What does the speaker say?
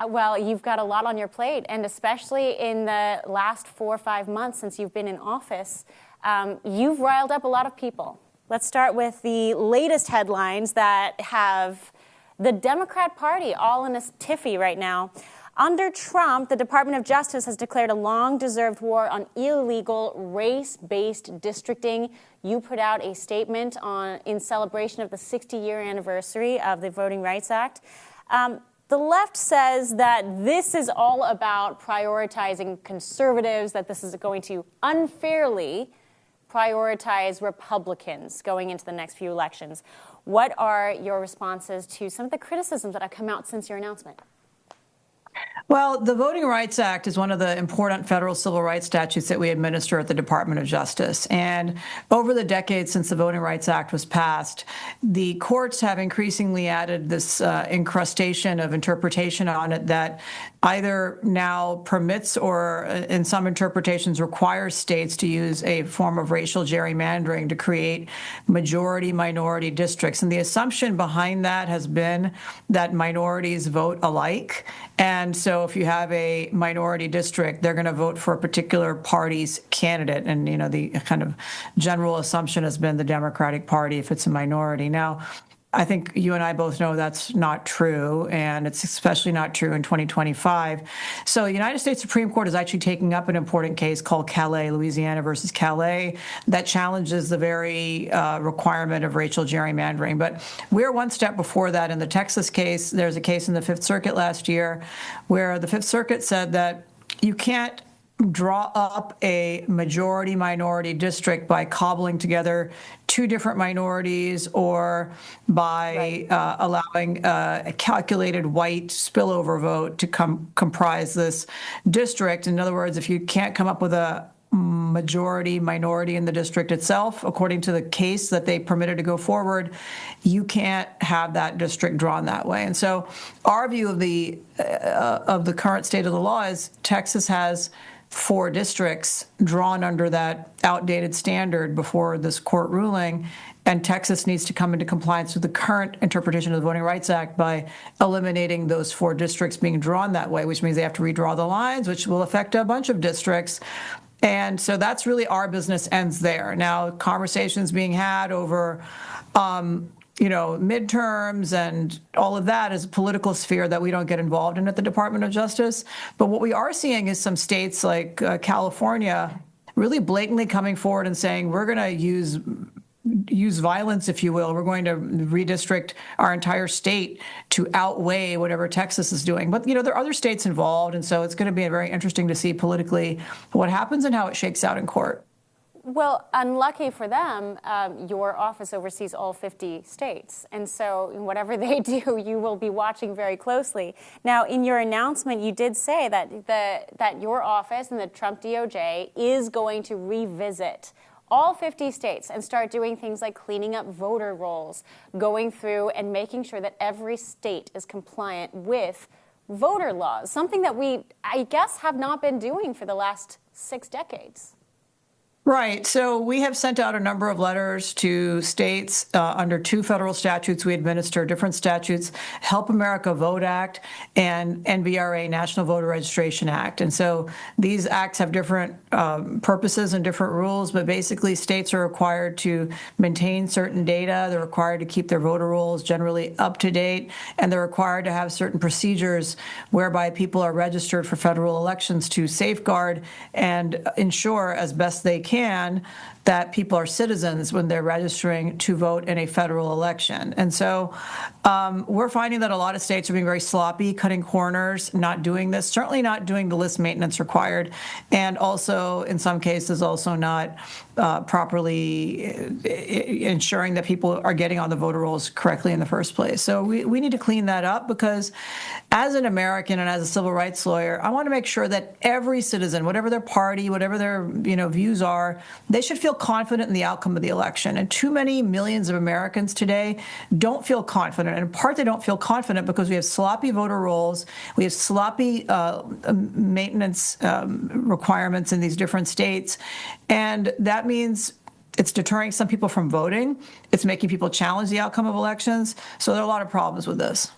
Well, you've got a lot on your plate, and especially in the last 4 or 5 months since you've been in office, you've riled up a lot of people. Let's start with the latest headlines that have the Democrat Party all in a tiffy right now. Under Trump, the Department of Justice has declared a long-deserved war on illegal race-based districting. You put out a statement in celebration of the 60-year anniversary of the Voting Rights Act. The left says that this is all about prioritizing conservatives, that this is going to unfairly prioritize Republicans going into the next few elections. What are your responses to some of the criticisms that have come out since your announcement? Well, the Voting Rights Act is one of the important federal civil rights statutes that we administer at the Department of Justice. And over the decades since the Voting Rights Act was passed, the courts have increasingly added this incrustation of interpretation on it that either now permits or in some interpretations requires states to use a form of racial gerrymandering to create majority-minority districts. And the assumption behind that has been that minorities vote alike. And so if you have a minority district, they're going to vote for a particular party's candidate. And, you know, the kind of general assumption has been the Democratic Party if it's a minority. Now, I think you and I both know that's not true, and it's especially not true in 2025. So the United States Supreme Court is actually taking up an important case called Calais, Louisiana versus Calais, that challenges the very requirement of racial gerrymandering. But we're one step before that. In the Texas case, there's a case in the Fifth Circuit last year where the Fifth Circuit said that you can't draw up a majority-minority district by cobbling together two different minorities or by allowing a calculated white spillover vote to comprise this district. In other words, if you can't come up with a majority minority in the district itself, according to the case that they permitted to go forward, you can't have that district drawn that way. And so our view of the current state of the law is Texas has 4 districts drawn under that outdated standard before this court ruling, and Texas needs to come into compliance with the current interpretation of the Voting Rights Act by eliminating those 4 districts being drawn that way, which means they have to redraw the lines, which will affect a bunch of districts. And so that's really our business ends there. Now, conversations being had over midterms and all of that is a political sphere that we don't get involved in at the Department of Justice. But what we are seeing is some states like California really blatantly coming forward and saying, we're going to use violence, if you will. We're going to redistrict our entire state to outweigh whatever Texas is doing. But, there are other states involved. And so it's going to be very interesting to see politically what happens and how it shakes out in court. Well, unlucky for them, your office oversees all 50 states. And so whatever they do, you will be watching very closely. Now, in your announcement, you did say that your office and the Trump DOJ is going to revisit all 50 states and start doing things like cleaning up voter rolls, going through and making sure that every state is compliant with voter laws, something that we, I guess, have not been doing for the last 6 decades. Right. So we have sent out a number of letters to states under 2 federal statutes we administer, different statutes, Help America Vote Act and NVRA, National Voter Registration Act. And so these acts have different purposes and different rules, but basically states are required to maintain certain data. They're required to keep their voter rolls generally up to date, and they're required to have certain procedures whereby people are registered for federal elections to safeguard and ensure as best they can that people are citizens when they're registering to vote in a federal election. And so we're finding that a lot of states are being very sloppy, cutting corners, not doing this, certainly not doing the list maintenance required, and also in some cases also not properly ensuring that people are getting on the voter rolls correctly in the first place. So we need to clean that up, because as an American and as a civil rights lawyer, I want to make sure that every citizen, whatever their party, whatever their views are, they should feel confident in the outcome of the election. And too many millions of Americans today don't feel confident. And in part, they don't feel confident because we have sloppy voter rolls, we have sloppy maintenance requirements in these different states, and that means it's deterring some people from voting. It's making people challenge the outcome of elections. So there are a lot of problems with this.